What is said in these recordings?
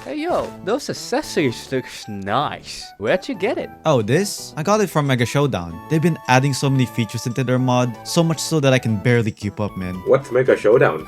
Hey yo, those accessories look nice. Where'd you get it? Oh, this? I got it from Mega Showdown. They've been adding so many features into their mod, so much so that I can barely keep up, man. What's Mega Showdown?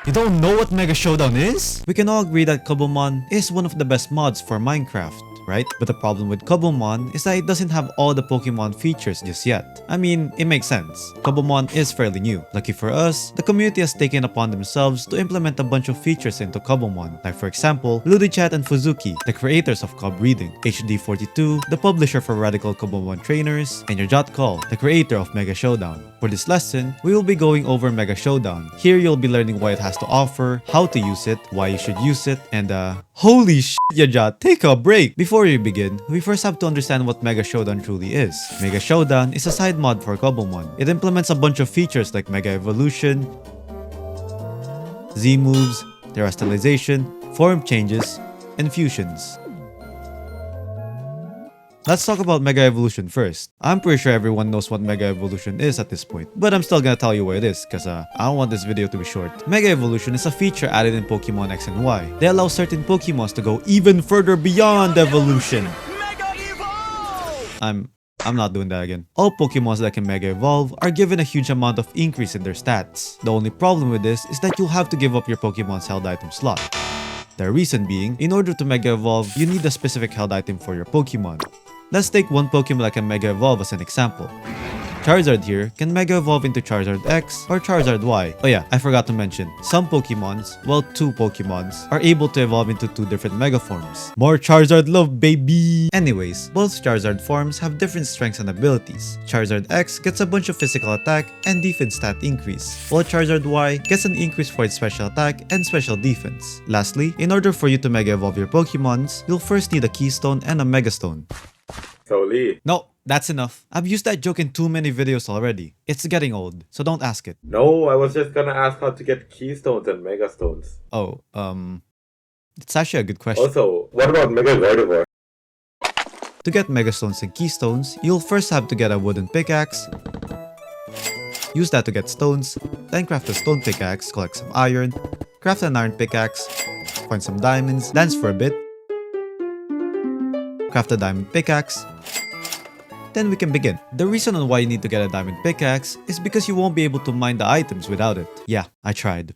You don't know what Mega Showdown is? We can all agree that Cobblemon is one of the best mods for Minecraft, right? But the problem with Cobblemon is that it doesn't have all the Pokemon features just yet. I mean, it makes sense. Cobblemon is fairly new. Lucky for us, the community has taken upon themselves to implement a bunch of features into Cobblemon, like for example, Ludichat and Fuzuki, the creators of Cobb Reading, HD42, the publisher for Radical Cobblemon Trainers, and your Call, the creator of Mega Showdown. For this lesson, we will be going over Mega Showdown. Here you'll be learning what it has to offer, how to use it, why you should use it, and holy shit, Yajat, take a break! Before we begin, we first have to understand what Mega Showdown truly is. Mega Showdown is a side mod for Cobblemon. It implements a bunch of features like Mega Evolution, Z moves, Terrestrialization, form changes, and fusions. Let's talk about Mega Evolution first. I'm pretty sure everyone knows what Mega Evolution is at this point, but I'm still gonna tell you what it is, cause I don't want this video to be short. Mega Evolution is a feature added in Pokemon X and Y. They allow certain Pokemons to go even further beyond evolution. Mega Evolve! I'm not doing that again. All Pokemons that can Mega Evolve are given a huge amount of increase in their stats. The only problem with this is that you'll have to give up your Pokemon's held item slot. The reason being, in order to Mega Evolve, you need a specific held item for your Pokemon. Let's take one Pokemon that can Mega Evolve as an example. Charizard here can Mega Evolve into Charizard X or Charizard Y. Oh yeah, I forgot to mention, some Pokemons, well 2 Pokemons, are able to evolve into 2 different Mega forms. More Charizard love, baby! Anyways, both Charizard forms have different strengths and abilities. Charizard X gets a bunch of physical attack and defense stat increase, while Charizard Y gets an increase for its special attack and special defense. Lastly, in order for you to Mega Evolve your Pokemons, you'll first need a Keystone and a Megastone. Lee. No, that's enough. I've used that joke in too many videos already. It's getting old, so don't ask it. No, I was just gonna ask how to get Keystones and Megastones. Oh, it's actually a good question. Also, what about Mega Gardevoir? To get Megastones and Keystones, you'll first have to get a wooden pickaxe, use that to get stones, then craft a stone pickaxe, collect some iron, craft an iron pickaxe, find some diamonds, dance for a bit, craft a diamond pickaxe, then we can begin. The reason on why you need to get a diamond pickaxe is because you won't be able to mine the items without it. Yeah, I tried.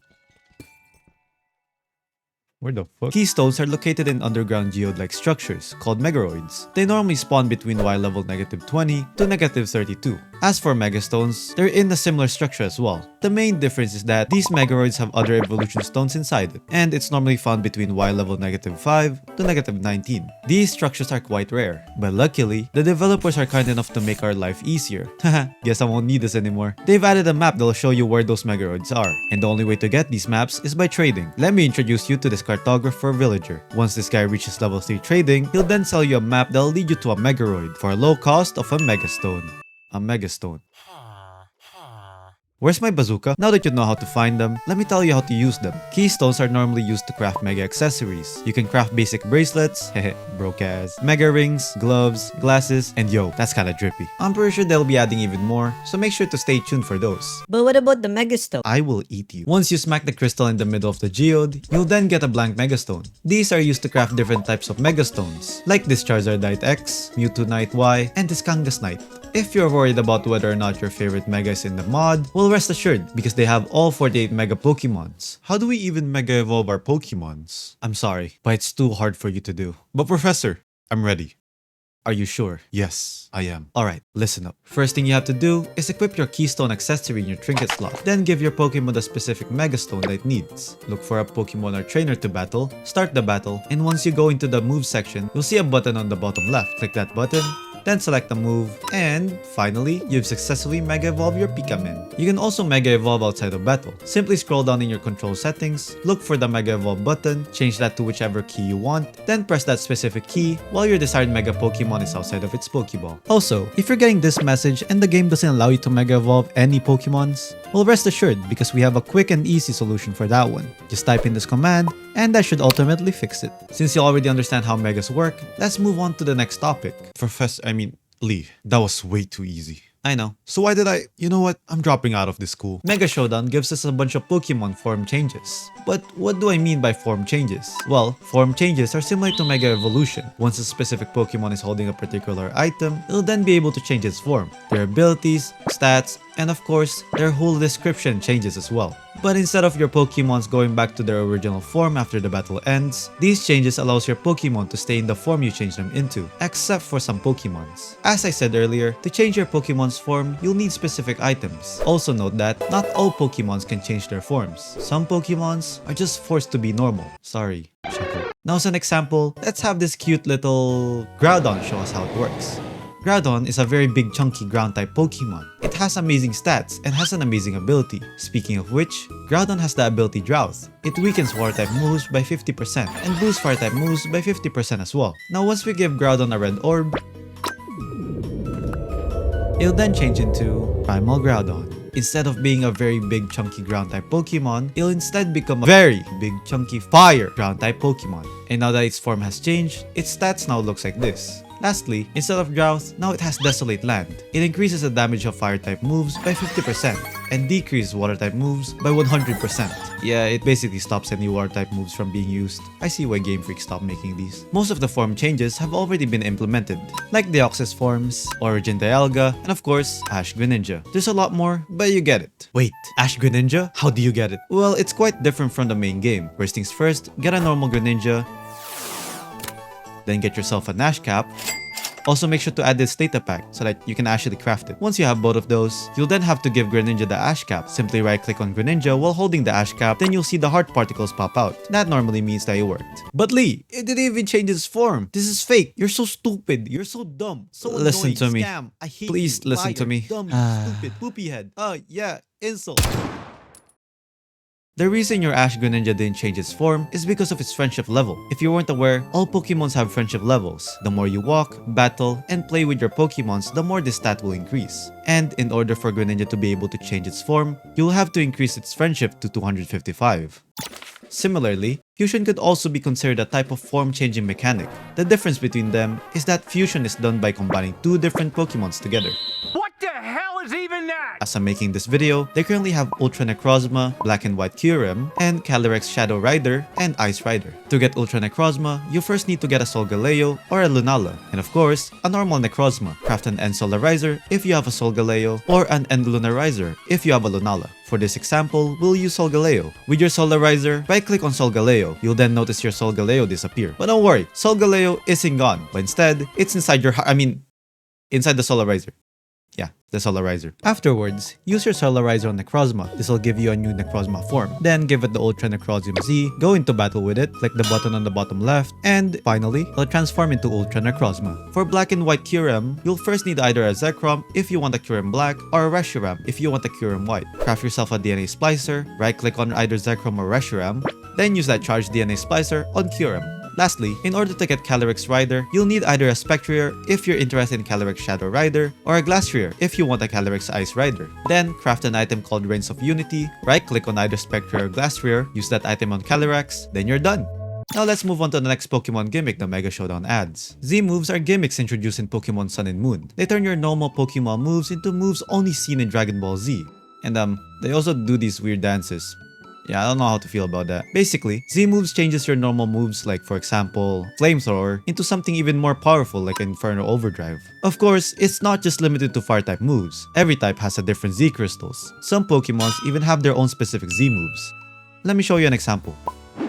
Where the fuck? Keystones are located in underground geode-like structures called Megaroids. They normally spawn between Y level -20 to -32. As for Megastones, they're in a similar structure as well. The main difference is that these Megaroids have other evolution stones inside it, and it's normally found between Y level -5 to -19. These structures are quite rare, but luckily, the developers are kind enough to make our life easier. Haha, guess I won't need this anymore. They've added a map that'll show you where those Megaroids are, and the only way to get these maps is by trading. Let me introduce you to this cartographer villager. Once this guy reaches level 3 trading, he'll then sell you a map that'll lead you to a Megaroid for a low cost of a Megastone. A Megastone. Where's my bazooka? Now that you know how to find them, let me tell you how to use them. Keystones are normally used to craft mega accessories. You can craft basic bracelets, hehe, broke ass, mega rings, gloves, glasses, and yo, that's kinda drippy. I'm pretty sure they'll be adding even more, so make sure to stay tuned for those. But what about the Megastone? I will eat you. Once you smack the crystal in the middle of the geode, you'll then get a blank Megastone. These are used to craft different types of Megastones, like this Charizardite X, Mewtwo Knight Y, and this Kangaskhan Knight. If you're worried about whether or not your favorite Mega is in the mod, well rest assured, because they have all 48 Mega Pokemons. How do we even Mega Evolve our Pokemons? I'm sorry, but it's too hard for you to do. But Professor, I'm ready. Are you sure? Yes, I am. Alright, listen up. First thing you have to do is equip your Keystone accessory in your trinket slot. Then give your Pokemon the specific Megastone that it needs. Look for a Pokemon or trainer to battle, start the battle, and once you go into the move section, you'll see a button on the bottom left. Click that button, then select the move, and finally, you've successfully Mega Evolved your Pikamin. You can also Mega Evolve outside of battle. Simply scroll down in your control settings, look for the Mega Evolve button, change that to whichever key you want, then press that specific key while your desired Mega Pokemon is outside of its Pokeball. Also, if you're getting this message and the game doesn't allow you to Mega Evolve any Pokemons, well rest assured because we have a quick and easy solution for that one. Just type in this command and that should ultimately fix it. Since you already understand how Megas work, let's move on to the next topic. Lee, that was way too easy. I know. So why did I... You know what? I'm dropping out of this school. Mega Showdown gives us a bunch of Pokemon form changes. But what do I mean by form changes? Well, form changes are similar to Mega Evolution. Once a specific Pokemon is holding a particular item, it'll then be able to change its form, their abilities, stats, and of course, their whole description changes as well. But instead of your Pokemons going back to their original form after the battle ends, these changes allows your Pokemon to stay in the form you change them into, except for some Pokemons. As I said earlier, to change your Pokemon's form, you'll need specific items. Also note that not all Pokemons can change their forms. Some Pokemons are just forced to be normal. Sorry, Shaco. Now as an example, let's have this cute little Groudon show us how it works. Groudon is a very big chunky ground type Pokemon. It has amazing stats and has an amazing ability. Speaking of which, Groudon has the ability Drought. It weakens water type moves by 50% and boosts fire type moves by 50% as well. Now once we give Groudon a red orb, it'll then change into Primal Groudon. Instead of being a very big chunky ground type Pokemon, it'll instead become a very big chunky fire ground type Pokemon. And now that its form has changed, its stats now looks like this. Lastly, instead of Drought, now it has Desolate Land. It increases the damage of fire type moves by 50% and decreases water type moves by 100%. Yeah, it basically stops any water type moves from being used. I see why Game Freak stopped making these. Most of the form changes have already been implemented, like Deoxys forms, Origin Dialga, and of course, Ash Greninja. There's a lot more, but you get it. Wait, Ash Greninja? How do you get it? Well, it's quite different from the main game. First things first, get a normal Greninja, then get yourself a Nash cap. Also make sure to add this data pack so that you can actually craft it. Once you have both of those, you'll then have to give Greninja the Ash cap. Simply right click on Greninja while holding the Ash cap, then you'll see the heart particles pop out. That normally means that it worked. But Lee, it didn't even change its form. This is fake. You're so stupid. You're so dumb. So Listen Listen to me. Scam. I hate Please you. listen Liar. to me. Dumb, stupid, poopy head. Yeah, insult. The reason your Ash Greninja didn't change its form is because of its friendship level. If you weren't aware, all Pokemons have friendship levels. The more you walk, battle, and play with your Pokemons, the more this stat will increase. And in order for Greninja to be able to change its form, you'll have to increase its friendship to 255. Similarly, fusion could also be considered a type of form-changing mechanic. The difference between them is that fusion is done by combining two different Pokemons together. What the hell is even that? As I'm making this video, they currently have Ultra Necrozma, Black and White Kyurem, and Calyrex Shadow Rider and Ice Rider. To get Ultra Necrozma, you first need to get a Solgaleo or a Lunala, and of course, a normal Necrozma. Craft an End Solarizer if you have a Solgaleo, or an End Lunarizer if you have a Lunala. For this example, we'll use Solgaleo. With your Solarizer, right-click on Solgaleo. You'll then notice your Solgaleo disappear. But don't worry, Solgaleo isn't gone, but instead, it's inside your inside the Solarizer. Yeah, the Solarizer. Afterwards, use your Solarizer on Necrozma. This will give you a new Necrozma form. Then give it the Ultra Necrozma Z, go into battle with it, click the button on the bottom left, and finally, it'll transform into Ultra Necrozma. For Black and White Kyurem, you'll first need either a Zekrom if you want a Kyurem Black, or a Reshiram if you want a Kyurem White. Craft yourself a DNA Splicer, right-click on either Zekrom or Reshiram, then use that charged DNA Splicer on Kyurem. Lastly, in order to get Calyrex Rider, you'll need either a Spectrier if you're interested in Calyrex Shadow Rider, or a Glastrier if you want a Calyrex Ice Rider. Then, craft an item called Reigns of Unity, right-click on either Spectrier or Glastrier, use that item on Calyrex, then you're done. Now let's move on to the next Pokemon gimmick the Mega Showdown adds. Z-moves are gimmicks introduced in Pokemon Sun and Moon. They turn your normal Pokemon moves into moves only seen in Dragon Ball Z. And they also do these weird dances. Yeah, I don't know how to feel about that. Basically, Z-moves changes your normal moves like, for example, Flamethrower into something even more powerful like Inferno Overdrive. Of course, it's not just limited to fire-type moves. Every type has a different Z-crystals. Some Pokemons even have their own specific Z-moves. Let me show you an example.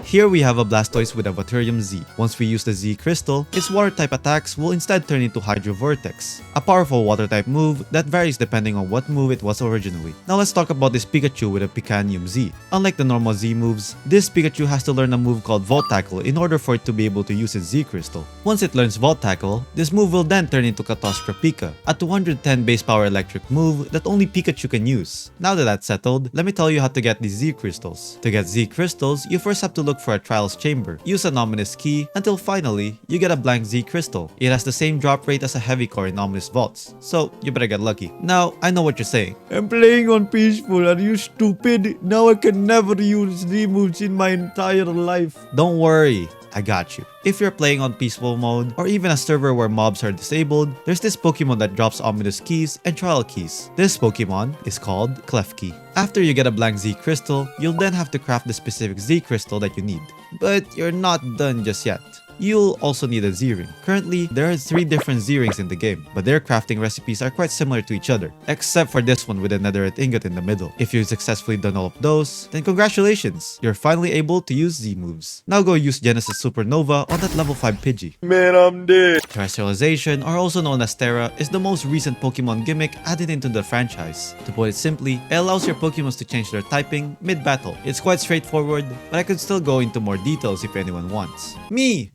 Here we have a Blastoise with a Vaterium Z. Once we use the Z Crystal, its water-type attacks will instead turn into Hydro Vortex, a powerful water-type move that varies depending on what move it was originally. Now let's talk about this Pikachu with a Picanium Z. Unlike the normal Z moves, this Pikachu has to learn a move called Volt Tackle in order for it to be able to use its Z Crystal. Once it learns Volt Tackle, this move will then turn into Catostra Pika, a 210 base power electric move that only Pikachu can use. Now that that's settled, let me tell you how to get these Z Crystals. To get Z Crystals, you first have to look for a Trials Chamber. Use a Nominous key until finally, you get a blank Z Crystal. It has the same drop rate as a Heavy Core in Nominous Vaults, so you better get lucky. Now, I know what you're saying. I'm playing on Peaceful, are you stupid? Now I can never use Z moves in my entire life. Don't worry. I got you. If you're playing on peaceful mode, or even a server where mobs are disabled, there's this Pokemon that drops ominous keys and trial keys. This Pokemon is called Klefki. After you get a blank Z crystal, you'll then have to craft the specific Z crystal that you need. But you're not done just yet. You'll also need a Z-ring. Currently, there are 3 different Z-rings in the game, but their crafting recipes are quite similar to each other, except for this one with a netherite ingot in the middle. If you've successfully done all of those, then congratulations! You're finally able to use Z moves. Now go use Genesis Supernova on that level 5 Pidgey. Man, I'm dead. Terrestrialization, or also known as Terra, is the most recent Pokemon gimmick added into the franchise. To put it simply, it allows your Pokemons to change their typing mid-battle. It's quite straightforward, but I could still go into more details if anyone wants. Me!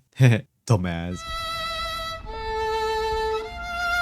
Dumbass.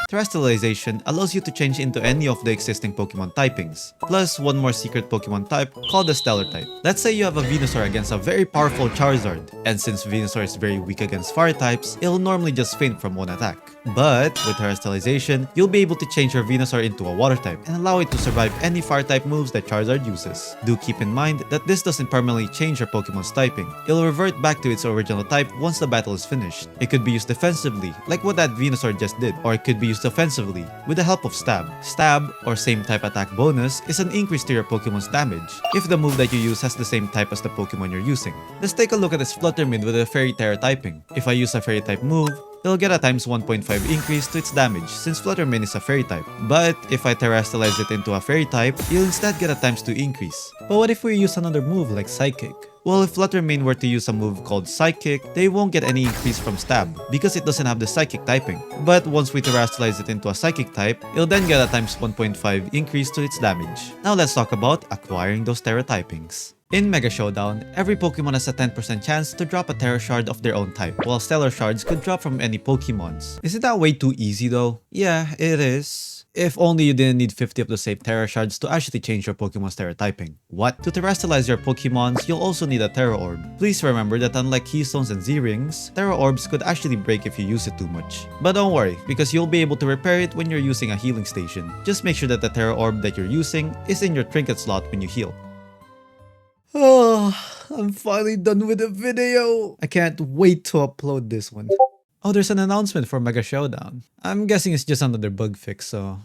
Terrestrialization allows you to change into any of the existing Pokemon typings, plus one more secret Pokemon type called the Stellar type. Let's say you have a Venusaur against a very powerful Charizard, and since Venusaur is very weak against fire types, it'll normally just faint from one attack. But with Terrestrialization, you'll be able to change your Venusaur into a water type and allow it to survive any fire type moves that Charizard uses. Do keep in mind that this doesn't permanently change your Pokemon's typing. It'll revert back to its original type once the battle is finished. It could be used defensively, like what that Venusaur just did, or it could be used offensively with the help of Stab. Stab, or same type attack bonus, is an increase to your Pokemon's damage if the move that you use has the same type as the Pokemon you're using. Let's take a look at this Flutter Mid with a Fairy Terra typing. If I use a Fairy type move, it'll get a times 1.5 increase to its damage since Flutter Mane is a Fairy type. But if I Terrestrialize it into a Fairy type, you'll instead get a times 2 increase. But what if we use another move like Psychic? Well, if Flutter Mane were to use a move called Psychic, they won't get any increase from Stab because it doesn't have the Psychic typing. But once we Terrestrialize it into a Psychic type, it'll then get a times 1.5 increase to its damage. Now let's talk about acquiring those Terra typings. In Mega Showdown, every Pokemon has a 10% chance to drop a Terra Shard of their own type, while Stellar Shards could drop from any Pokemons. Isn't that way too easy though? Yeah, it is. If only you didn't need 50 of the same Terra Shards to actually change your Pokemon's Terra typing. What? To Terrestrialize your Pokemons, you'll also need a Terra Orb. Please remember that unlike Keystones and Z-Rings, Terra Orbs could actually break if you use it too much. But don't worry, because you'll be able to repair it when you're using a healing station. Just make sure that the Terra Orb that you're using is in your trinket slot when you heal. Oh, I'm finally done with the video. I can't wait to upload this one. Oh, there's an announcement for Mega Showdown. I'm guessing it's just another bug fix, so...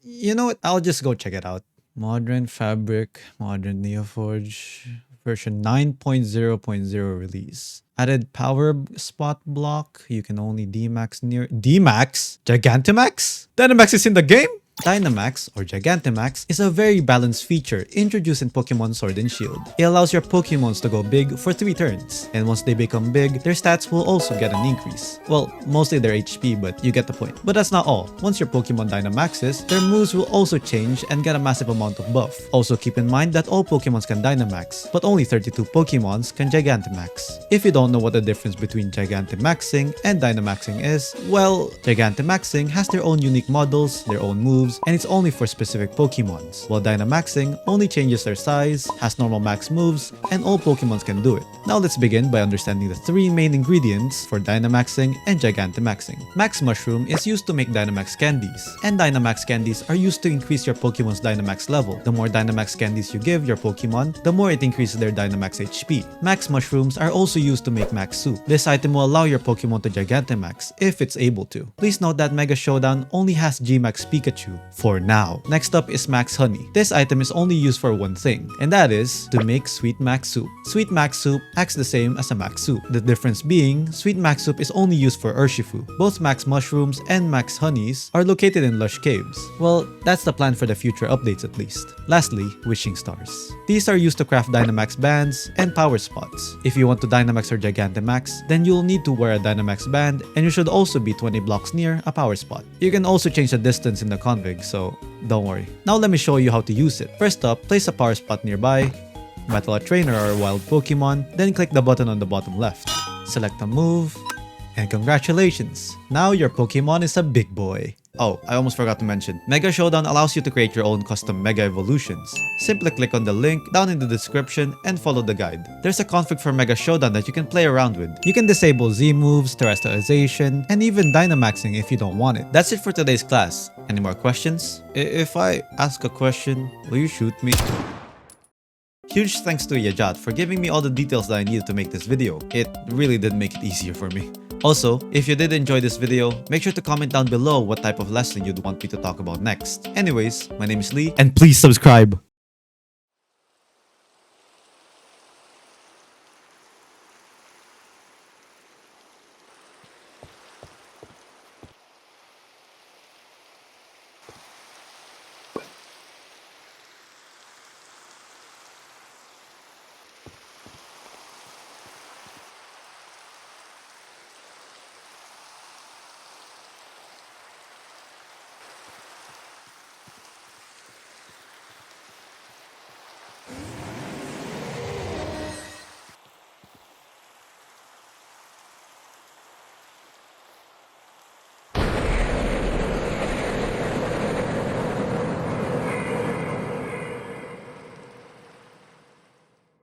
You know what? I'll just go check it out. Modern Fabric, Modern Neoforge, version 9.0.0 release. Added power spot block. You can only Dmax near... Dmax? Gigantimax? Dynamax is in the game? Dynamax, or Gigantimax, is a very balanced feature introduced in Pokemon Sword and Shield. It allows your Pokemons to go big for 3 turns, and once they become big, their stats will also get an increase. Well, mostly their HP, but you get the point. But that's not all. Once your Pokemon Dynamaxes, their moves will also change and get a massive amount of buff. Also keep in mind that all Pokemons can Dynamax, but only 32 Pokemons can Gigantimax. If you don't know what the difference between Gigantimaxing and Dynamaxing is, well, Gigantimaxing has their own unique models, their own moves, and it's only for specific Pokemons, while Dynamaxing only changes their size, has normal max moves, and all Pokemons can do it. Now let's begin by understanding the 3 main ingredients for Dynamaxing and Gigantimaxing. Max Mushroom is used to make Dynamax candies, and Dynamax candies are used to increase your Pokemon's Dynamax level. The more Dynamax candies you give your Pokemon, the more it increases their Dynamax HP. Max Mushrooms are also used to make Max Soup. This item will allow your Pokemon to Gigantimax if it's able to. Please note that Mega Showdown only has G-Max Pikachu for now. Next up is Max Honey. This item is only used for one thing, and that is to make Sweet Max Soup. Sweet Max Soup acts the same as a Max Soup. The difference being, Sweet Max Soup is only used for Urshifu. Both Max Mushrooms and Max Honeys are located in Lush Caves. Well, that's the plan for the future updates at least. Lastly, Wishing Stars. These are used to craft Dynamax bands and power spots. If you want to Dynamax or Gigantimax, then you'll need to wear a Dynamax band, and you should also be 20 blocks near a power spot. You can also change the distance in the config, so don't worry. Now let me show you how to use it. First up, place a power spot nearby, battle a trainer or a wild Pokemon, then click the button on the bottom left. Select a move, and congratulations! Now your Pokemon is a big boy. Oh, I almost forgot to mention, Mega Showdown allows you to create your own custom Mega Evolutions. Simply click on the link down in the description and follow the guide. There's a config for Mega Showdown that you can play around with. You can disable Z moves, Terrestrialization, and even Dynamaxing if you don't want it. That's it for today's class. Any more questions? If I ask a question, will you shoot me? Huge thanks to Yajat for giving me all the details that I needed to make this video. It really did make it easier for me. Also, if you did enjoy this video, make sure to comment down below what type of lesson you'd want me to talk about next. Anyways, my name is Lee, and please subscribe!